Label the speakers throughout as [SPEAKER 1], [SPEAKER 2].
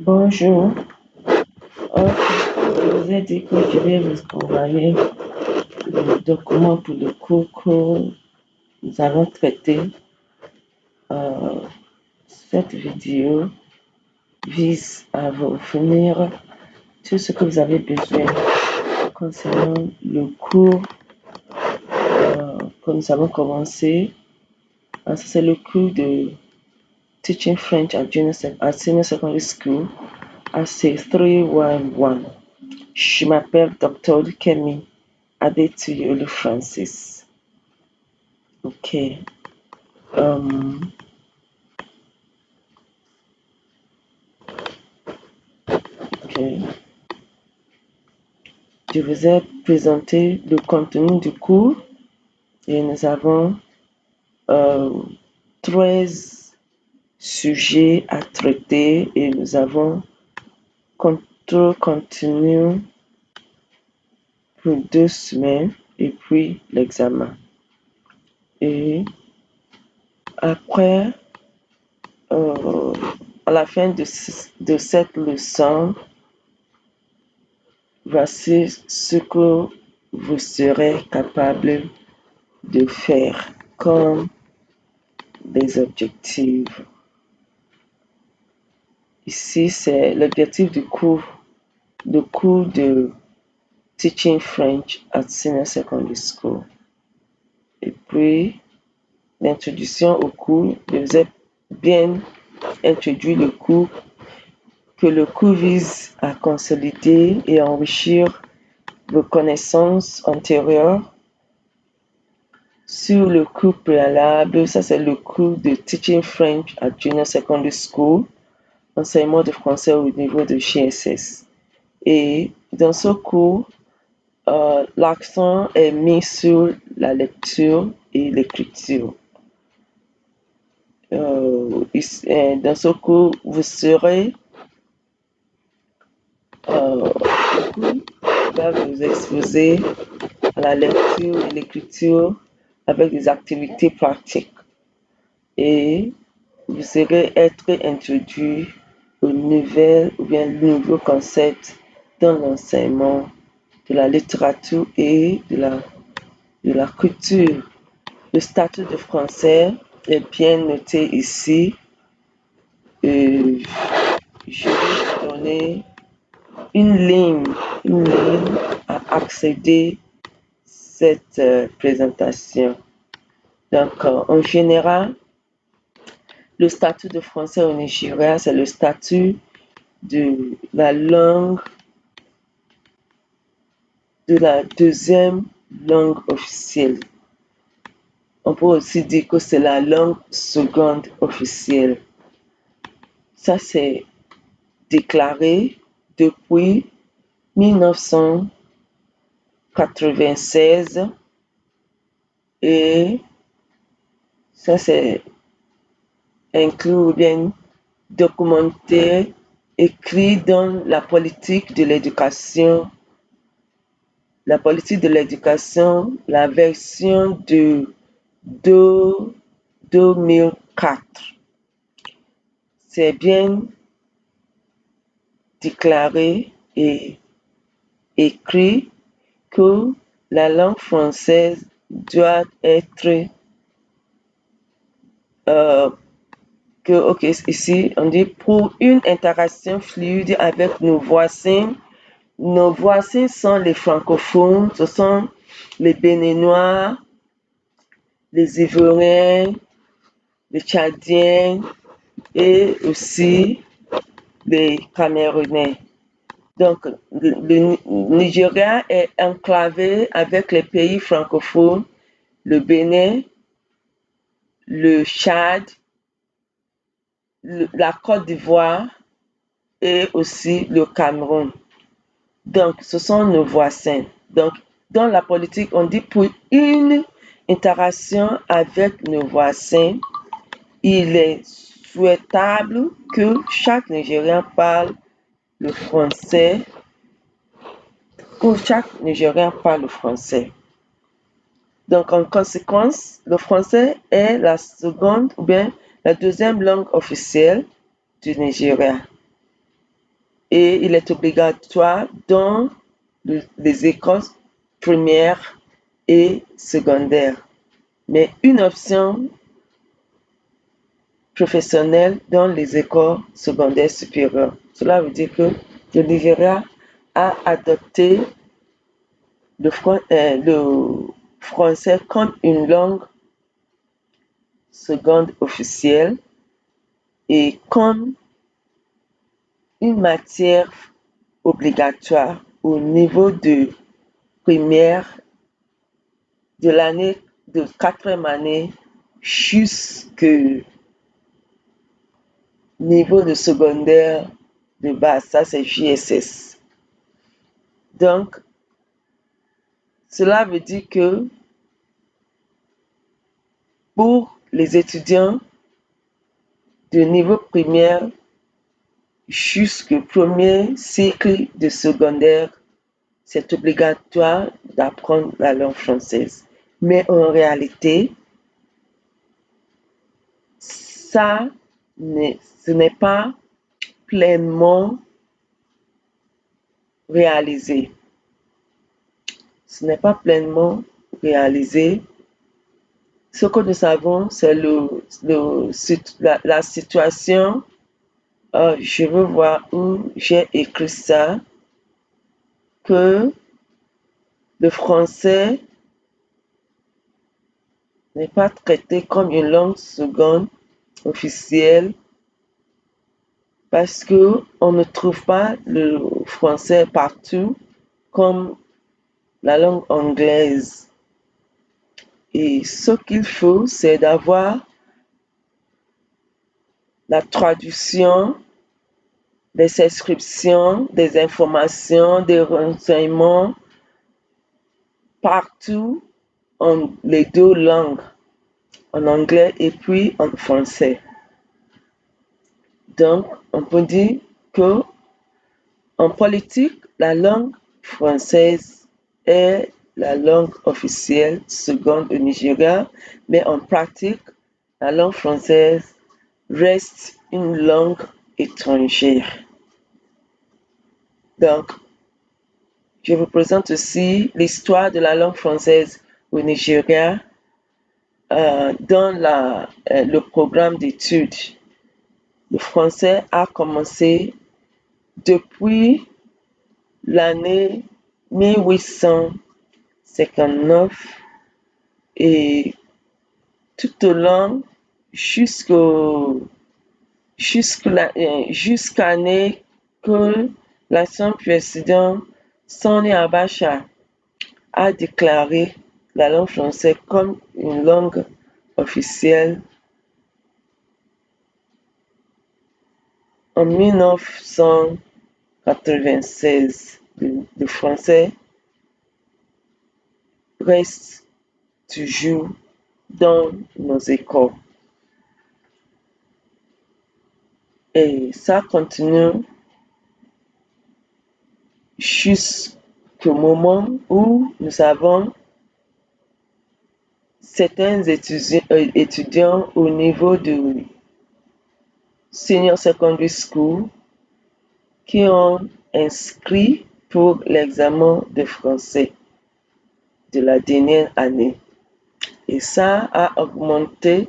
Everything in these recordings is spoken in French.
[SPEAKER 1] Bonjour. Je vous ai dit que je vais vous envoyer le document pour le cours que nous allons traiter. Euh, cette vidéo vise à vous fournir tout ce que vous avez besoin concernant le cours que nous avons commencé. C'est le cours de Teaching French at Senior Secondary School, AC311. Je m'appelle Dr. Kemi Adétuyolu Francis. Ok. Ok. Je vous ai présenté le contenu du cours et nous avons 13 sujets à traiter et nous avons contrôle continu pour 2 semaines et puis l'examen. Et après, à la fin de cette leçon, voici ce que vous serez capable de faire comme des objectifs. Ici, c'est l'objectif du cours de Teaching French at Senior Secondary School. Et puis, l'introduction au cours, je vous ai bien introduit le cours, que le cours vise à consolider et enrichir vos connaissances antérieures sur le cours préalable. Ça, c'est le cours de Teaching French at Junior Secondary School, enseignement de français au niveau de GSS. Et dans ce cours, l'accent est mis sur la lecture et l'écriture. Dans ce cours, vous serez va vous exposer à la lecture et l'écriture avec des activités pratiques. Et vous serez être introduit aux nouvelles ou bien nouveaux concepts dans l'enseignement de la littérature et de la culture. Le statut de français est bien noté ici. Je vais vous donner une ligne à accéder à cette présentation. Donc, en général, le statut de français au Nigeria, c'est le statut de la langue, de la deuxième langue officielle. On peut aussi dire que c'est la langue seconde officielle. Ça, c'est déclaré depuis 1996 et ça, c'est inclus ou bien documenté, écrit dans la politique de l'éducation, la version de 2004. C'est bien déclaré et écrit que la langue française doit être ici on dit pour une interaction fluide avec nos voisins. Nos voisins sont les francophones, ce sont les Béninois, les Ivoiriens, les Tchadiens et aussi les Camerounais. Donc, le Nigeria est enclavé avec les pays francophones, le Bénin, le Tchad, la Côte d'Ivoire et aussi le Cameroun. Donc, ce sont nos voisins. Donc, dans la politique, on dit pour une interaction avec nos voisins, il est souhaitable que chaque Nigérien parle le français, Donc, en conséquence, le français est la seconde ou bien la deuxième langue officielle du Nigeria. et il est obligatoire dans les écoles primaires et secondaires, mais une option professionnelle dans les écoles secondaires supérieures. Cela veut dire que le Nigeria a adopté le français comme une langue seconde officielle et comme une matière obligatoire au niveau de primaire de l'année de quatrième année jusqu'au niveau de secondaire de base, ça c'est JSS. Donc, cela veut dire que pour les étudiants de niveau primaire jusqu'au premier cycle de secondaire, c'est obligatoire d'apprendre la langue française. Mais en réalité, ce n'est pas pleinement réalisé. Ce n'est pas pleinement réalisé. Ce que nous savons, c'est la situation. Je veux voir où j'ai écrit ça, que le français n'est pas traité comme une langue seconde officielle parce que on ne trouve pas le français partout comme la langue anglaise. Et ce qu'il faut, c'est d'avoir la traduction des inscriptions, des informations, des renseignements partout en les deux langues, en anglais et puis en français. Donc, on peut dire que en politique, la langue française est la langue officielle seconde au Nigeria, mais en pratique, la langue française reste une langue étrangère. Donc, je vous présente aussi l'histoire de la langue française au Nigeria dans le programme d'études. Le français a commencé depuis l'année 1859 et tout au long jusqu'à l'année que l'ancien président Sani Abacha a déclaré la langue française comme une langue officielle en 1996. Le français reste toujours dans nos écoles. Et ça continue jusqu'au moment où nous avons certains étudiants au niveau de Senior Secondary School qui ont inscrit pour l'examen de français de la dernière année. Et ça a augmenté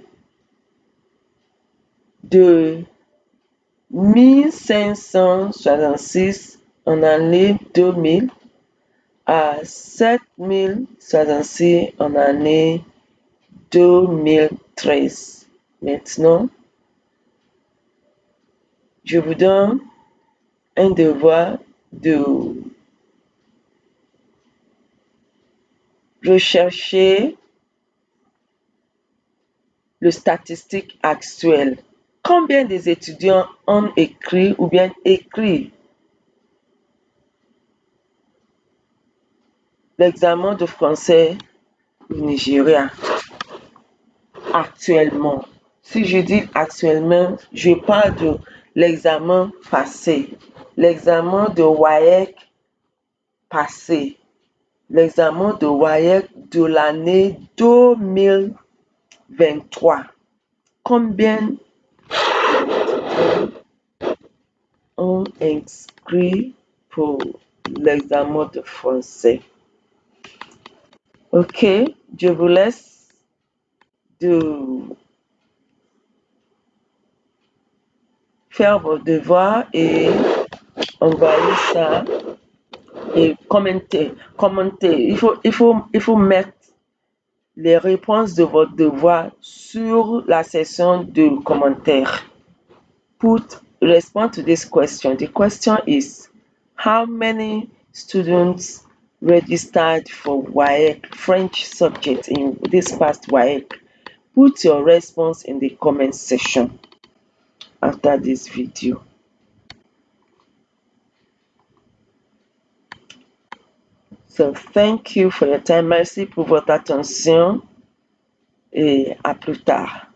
[SPEAKER 1] de 1566 en année 2000 à 7066 en année 2013. Maintenant, je vous donne un devoir de rechercher le statistique actuel. Combien des étudiants ont écrit ou bien écrit l'examen de français au Nigeria actuellement? Si je dis actuellement, je parle de l'examen passé, l'examen de WAEC passé, l'examen de WAEC de l'année 2023. Combien ont inscrit pour l'examen de français. Ok, je vous laisse de faire vos devoirs et envoyer ça et commenter. Il faut mettre les réponses de votre devoir sur la section de commentaires. Put respond to this question. The question is, how many students registered for WAEC French subject in this past WAEC? Put your response in the comment section after this video. So thank you for your time. Merci pour votre attention et à plus tard.